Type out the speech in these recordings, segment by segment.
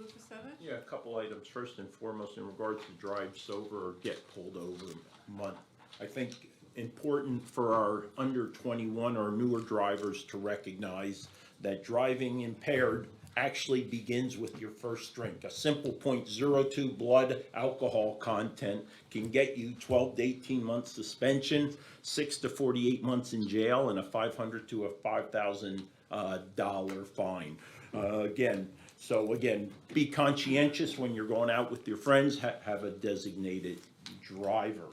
Lukasevich? Yeah, a couple items. First and foremost, in regards to drive sober or get pulled over month. I think important for our under 21 or newer drivers to recognize that driving impaired actually begins with your first drink. A simple .02 blood alcohol content can get you 12 to 18 months suspension, 6 to 48 months in jail, and a $500 to a $5,000 fine. Again, be conscientious when you're going out with your friends. Have a designated driver.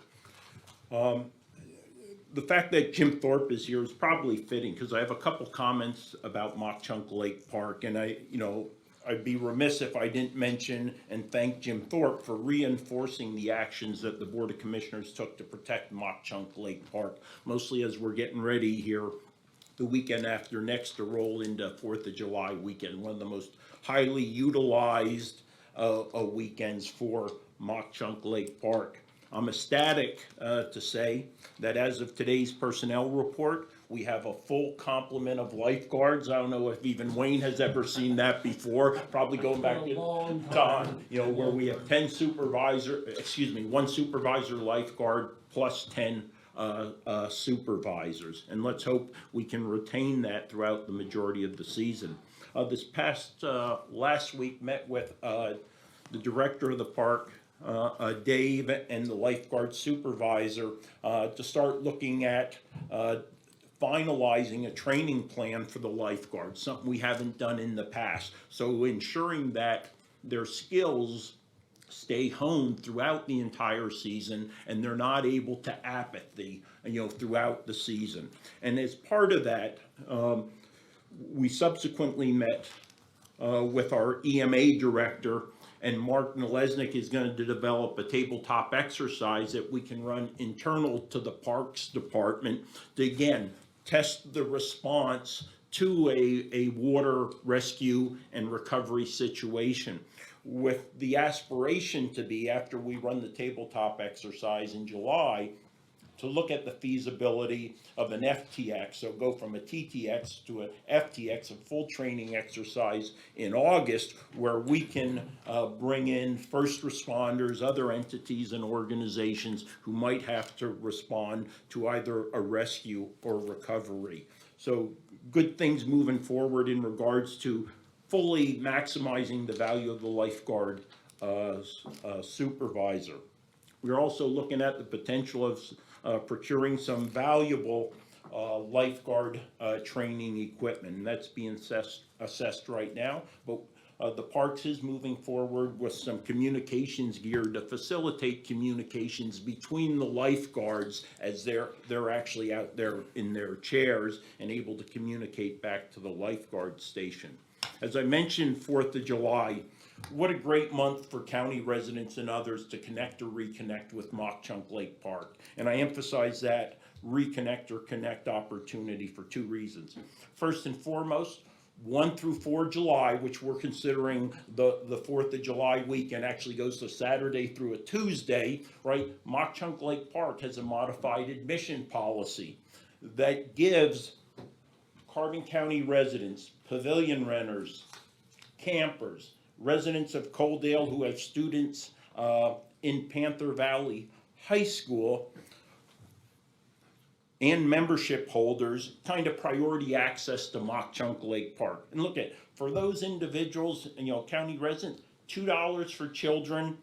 The fact that Jim Thorpe is here is probably fitting because I have a couple comments about Mock Chunk Lake Park, and I'd be remiss if I didn't mention and thank Jim Thorpe for reinforcing the actions that the Board of Commissioners took to protect Mock Chunk Lake Park, mostly as we're getting ready here the weekend after next to roll into 4th of July weekend, one of the most highly utilized weekends for Mock Chunk Lake Park. I'm ecstatic to say that as of today's personnel report, we have a full complement of lifeguards. I don't know if even Wayne has ever seen that before, probably going back to time, where we have 1 supervisor lifeguard plus 10 supervisors. And let's hope we can retain that throughout the majority of the season. This past last week, met with the director of the park, Dave, and the lifeguard supervisor to start looking at finalizing a training plan for the lifeguards, something we haven't done in the past. So ensuring that their skills stay honed throughout the entire season and they're not able to apathy, throughout the season. And as part of that, we subsequently met with our EMA director, and Mark Nalesnik is going to develop a tabletop exercise that we can run internal to the Parks Department to, again, test the response to a water rescue and recovery situation, with the aspiration to be, after we run the tabletop exercise in July, to look at the feasibility of an FTX, so go from a TTX to an FTX, a full training exercise in August, where we can bring in first responders, other entities and organizations who might have to respond to either a rescue or recovery. So good things moving forward in regards to fully maximizing the value of the lifeguard supervisor. We're also looking at the potential of procuring some valuable lifeguard training equipment, and that's being assessed right now. But the parks is moving forward with some communications gear to facilitate communications between the lifeguards as they're actually out there in their chairs and able to communicate back to the lifeguard station. As I mentioned, 4th of July, what a great month for county residents and others to connect or reconnect with Mock Chunk Lake Park. And I emphasize that reconnect or connect opportunity for 2 reasons. First and foremost, 1 through 4 July, which we're considering the 4th of July weekend, actually goes to Saturday through a Tuesday, right? Mock Chunk Lake Park has a modified admission policy that gives Carbon County residents, pavilion renters, campers, residents of Coaldale who have students in Panther Valley High School, and membership holders kind of priority access to Mock Chunk Lake Park. And look at, for those individuals, county residents, $2 for children,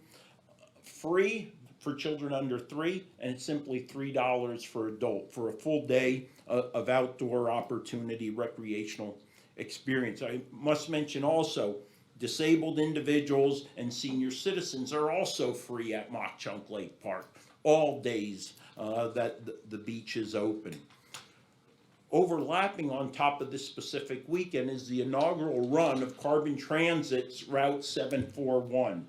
free for children under 3, and it's simply $3 for adult for a full day of outdoor opportunity recreational experience. I must mention also, disabled individuals and senior citizens are also free at Mock Chunk Lake Park all days that the beach is open. Overlapping on top of this specific weekend is the inaugural run of Carbon Transit's Route 741,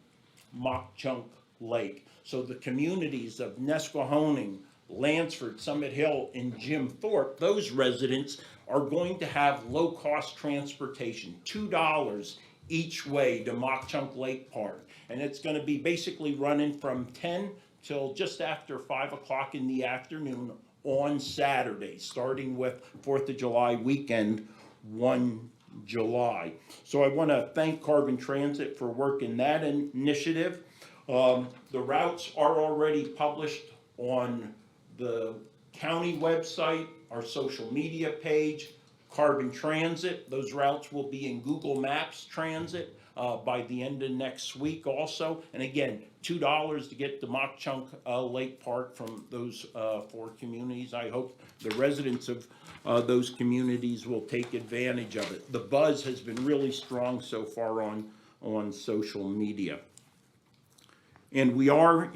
Mock Chunk Lake. So the communities of Nesquehoning, Lansford, Summit Hill, and Jim Thorpe, those residents are going to have low-cost transportation, $2 each way to Mock Chunk Lake Park. And it's going to be basically running from 10 till just after 5 o'clock in the afternoon on Saturday, starting with 4th of July weekend, 1 July. So I want to thank Carbon Transit for working that initiative. The routes are already published on the county website, our social media page, Carbon Transit. Those routes will be in Google Maps Transit by the end of next week also. And again, $2 to get to Mock Chunk Lake Park from those 4 communities. I hope the residents of those communities will take advantage of it. The buzz has been really strong so far on social media. And we are,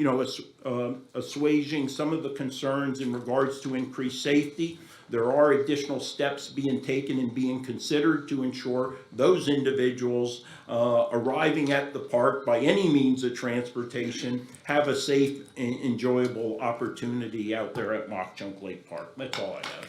assuaging some of the concerns in regards to increased safety. There are additional steps being taken and being considered to ensure those individuals arriving at the park by any means of transportation have a safe and enjoyable opportunity out there at Mock Chunk Lake Park. That's all I have.